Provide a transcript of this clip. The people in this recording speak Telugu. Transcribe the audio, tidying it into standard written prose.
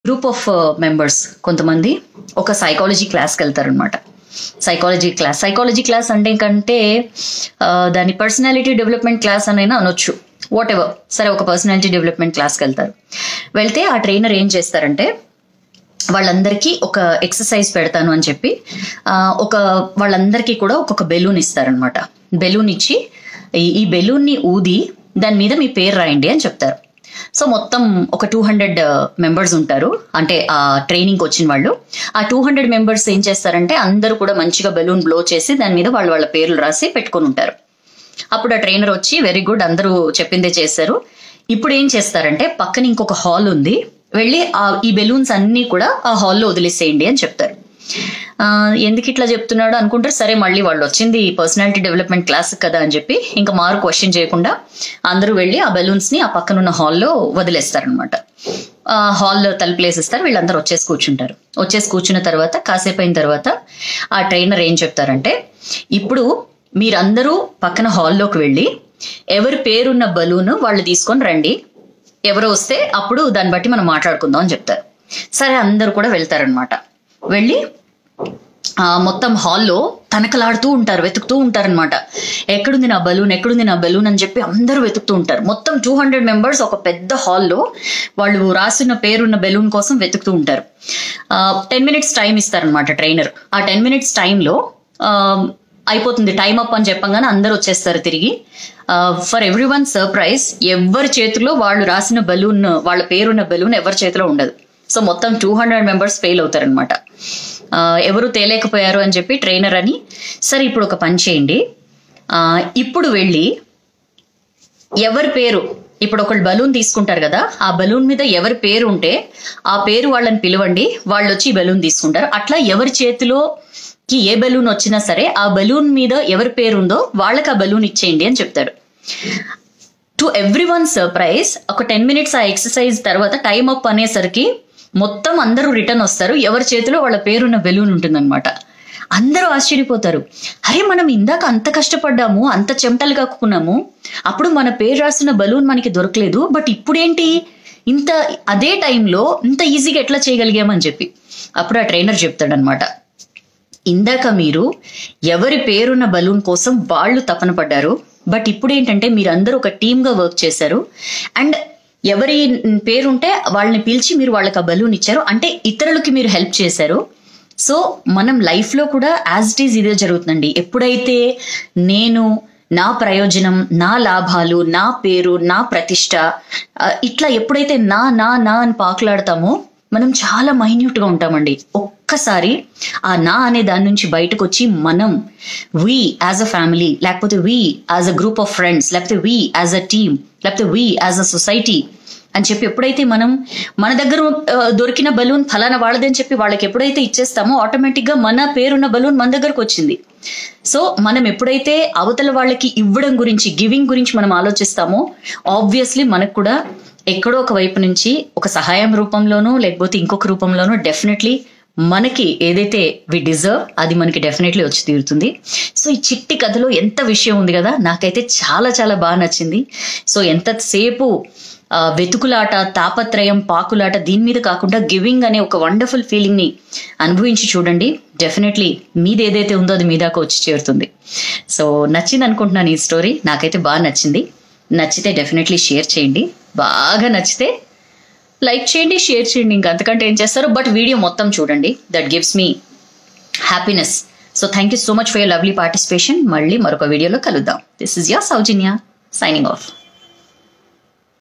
గ్రూప్ ఆఫ్ మెంబర్స్ కొంతమంది ఒక సైకాలజీ క్లాస్కి వెళ్తారనమాట. సైకాలజీ క్లాస్ అంటే కంటే దాని పర్సనాలిటీ డెవలప్మెంట్ క్లాస్ అనైనా అనొచ్చు, వాట్ ఎవర్. సరే, ఒక పర్సనాలిటీ డెవలప్మెంట్ క్లాస్కి వెళ్తే ఆ ట్రైనర్ ఏం చేస్తారంటే వాళ్ళందరికీ ఒక ఎక్సర్సైజ్ పెడతాను అని చెప్పి వాళ్ళందరికీ కూడా ఒక్కొక్క బెలూన్ ఇస్తారనమాట. బెలూన్ ఇచ్చి ఈ బెలూన్ని ఊది దాని మీద మీ పేరు రాయండి అని చెప్తారు. సో మొత్తం ఒక 200 మెంబర్స్ ఉంటారు, అంటే ఆ ట్రైనింగ్కి వచ్చిన వాళ్ళు. ఆ 200 మెంబర్స్ ఏం చేస్తారంటే అందరూ కూడా మంచిగా బెలూన్ బ్లో చేసి దాని మీద వాళ్ళ పేర్లు రాసి పెట్టుకొని ఉంటారు. అప్పుడు ఆ ట్రైనర్ వచ్చి వెరీ గుడ్, అందరూ చెప్పిందే చేశారు, ఇప్పుడు ఏం చేస్తారంటే పక్కన ఇంకొక హాల్ ఉంది, వెళ్ళి ఈ బెలూన్స్ అన్ని కూడా ఆ హాల్లో వదిలేసేయండి అని చెప్తారు. ఎందుకు ఇట్లా చెప్తున్నాడు అనుకుంటారు. సరే, మళ్ళీ వాళ్ళు వచ్చింది పర్సనాలిటీ డెవలప్మెంట్ క్లాస్ కదా అని చెప్పి ఇంకా క్వశ్చన్ చేయకుండా అందరూ వెళ్ళి ఆ బెలూన్స్ ని ఆ పక్కనున్న హాల్లో వదిలేస్తారనమాట. హాల్లో తలుపులేసిస్తారు, వీళ్ళందరూ వచ్చేసి కూర్చున్న తర్వాత కాసేపు అయిన తర్వాత ఆ ట్రైనర్ ఏం చెప్తారంటే ఇప్పుడు మీరందరూ పక్కన హాల్లోకి వెళ్ళి ఎవరి పేరున్న బలూన్ వాళ్ళు తీసుకొని రండి, ఎవరు వస్తే అప్పుడు దాన్ని బట్టి మనం మాట్లాడుకుందాం అని చెప్తారు. సరే, అందరూ కూడా వెళ్తారనమాట. వెళ్ళి మొత్తం హాల్లో తనకలాడుతూ ఉంటారు, వెతుకుతూ ఉంటారనమాట. ఎక్కడుంది నా బలూన్ అని చెప్పి అందరూ వెతుకుతూ ఉంటారు. మొత్తం 200 మెంబర్స్ ఒక పెద్ద హాల్లో వాళ్ళు రాసిన పేరున్న బెలూన్ కోసం వెతుకుతూ ఉంటారు. 10 minutes టైం ఇస్తారనమాట ట్రైనర్. ఆ 10 minutes టైంలో అయిపోతుంది, టైం అప్ అని చెప్పగానే అందరూ వచ్చేస్తారు తిరిగి. ఫర్ ఎవ్రీ వన్ సర్ప్రైజ్, ఎవరి చేతిలో వాళ్ళు రాసిన బలూన్, వాళ్ళ పేరున్న బలూన్ ఎవరి చేతిలో ఉండదు. సో మొత్తం 200 మెంబర్స్ ఫెయిల్ అవుతారనమాట. ఎవరు తేలేకపోయారు అని చెప్పి ట్రైనర్ అని, సరే ఇప్పుడు ఒక పని చేయండి, ఇప్పుడు వెళ్ళి ఎవరి పేరు, ఇప్పుడు ఒకళ్ళు బలూన్ తీసుకుంటారు కదా, ఆ బలూన్ మీద ఎవరి పేరు ఉంటే ఆ పేరు వాళ్ళని పిలవండి, వాళ్ళు వచ్చి ఈ బలూన్ తీసుకుంటారు. అట్లా ఎవరి చేతిలోకి ఏ బలూన్ వచ్చినా సరే ఆ బలూన్ మీద ఎవరి పేరు ఉందో వాళ్ళకి ఆ బలూన్ ఇచ్చేయండి అని చెప్తాడు. టు ఎవ్రీ వన్ సర్ప్రైజ్, ఒక 10 minutes ఆ ఎక్సర్సైజ్ తర్వాత టైం అప్ అనేసరికి మొత్తం అందరూ రిటర్న్ వస్తారు, ఎవరి చేతిలో వాళ్ళ పేరున్న బెలూన్ ఉంటుందన్నమాట. అందరూ ఆశ్చర్యపోతారు, అరే మనం ఇందాక అంత కష్టపడ్డాము, అంత చెమటలు కక్కున్నాము, అప్పుడు మన పేరు రాసిన బలూన్ మనకి దొరకలేదు, బట్ ఇప్పుడేంటి ఇంత అదే టైంలో ఇంత ఈజీగా ఎట్లా చేయగలిగామని చెప్పి. అప్పుడు ఆ ట్రైనర్ చెప్తాడనమాట, ఇందాక మీరు ఎవరి పేరున్న బలూన్ కోసం వాళ్ళు తపన పడ్డారు, బట్ ఇప్పుడు ఏంటంటే మీరందరూ ఒక టీమ్గా వర్క్ చేశారు, అండ్ ఎవరి పేరుంటే వాళ్ళని పిలిచి మీరు వాళ్ళకి ఆ బలూన్ ఇచ్చారు, అంటే ఇతరులకి మీరు హెల్ప్ చేశారు. సో మనం లైఫ్లో కూడా యాజ్ ఇట్ ఈజ్ ఇదే జరుగుతుందండి. ఎప్పుడైతే నేను, నా ప్రయోజనం, నా లాభాలు, నా పేరు, నా ప్రతిష్ట, ఇట్లా ఎప్పుడైతే నా నా నా అని పాకులాడతామో మనం చాలా మైన్యూట్గా ఉంటామండి. ఒక్కసారి ఆ నా అనే దాని నుంచి బయటకు వచ్చి మనం వీ యాజ్ అ ఫ్యామిలీ, లేకపోతే we as a group of friends, లేకపోతే వీ యాజ్ అ టీమ్, లేకపోతే వీ యాజ్ అ సొసైటీ అని చెప్పి ఎప్పుడైతే మనం మన దగ్గర దొరికిన బలూన్ ఫలానా వాళ్ళదని చెప్పి వాళ్ళకి ఎప్పుడైతే ఇచ్చేస్తామో ఆటోమేటిక్గా మన పేరున్న బలూన్ మన దగ్గరకు వచ్చింది. సో మనం ఎప్పుడైతే అవతల వాళ్ళకి ఇవ్వడం గురించి, గివింగ్ గురించి మనం ఆలోచిస్తామో ఆబ్వియస్లీ మనకు కూడా ఎక్కడో ఒక వైపు నుంచి ఒక సహాయం రూపంలోనూ లేకపోతే ఇంకొక రూపంలోనూ డెఫినెట్లీ మనకి ఏదైతే వి డిజర్వ్ అది మనకి డెఫినెట్లీ వచ్చి తీరుతుంది. సో ఈ చిట్టి కథలో ఎంత విషయం ఉంది కదా, నాకైతే చాలా చాలా బాగా నచ్చింది. సో ఎంతసేపు వెతుకులాట, తాపత్రయం, పాకులాట దీని మీద కాకుండా గివింగ్ అనే ఒక వండర్ఫుల్ ఫీలింగ్ ని అనుభవించి చూడండి, డెఫినెట్లీ మీది ఏదైతే ఉందో అది మీ దాకా వచ్చి చేరుతుంది. సో నచ్చింది అనుకుంటున్నాను ఈ స్టోరీ, నాకైతే బాగా నచ్చింది. నచ్చితే డెఫినెట్లీ షేర్ చేయండి, బాగా నచ్చితే లైక్ చేయండి, షేర్ చేయండి, ఇంకా అంతకంటే ఏం చేస్తారు. బట్ వీడియో మొత్తం చూడండి, that gives me happiness. So thank you so much for your lovely participation. మళ్ళీ మరొక వీడియోలో కలుద్దాం. This is your Soujanya signing off.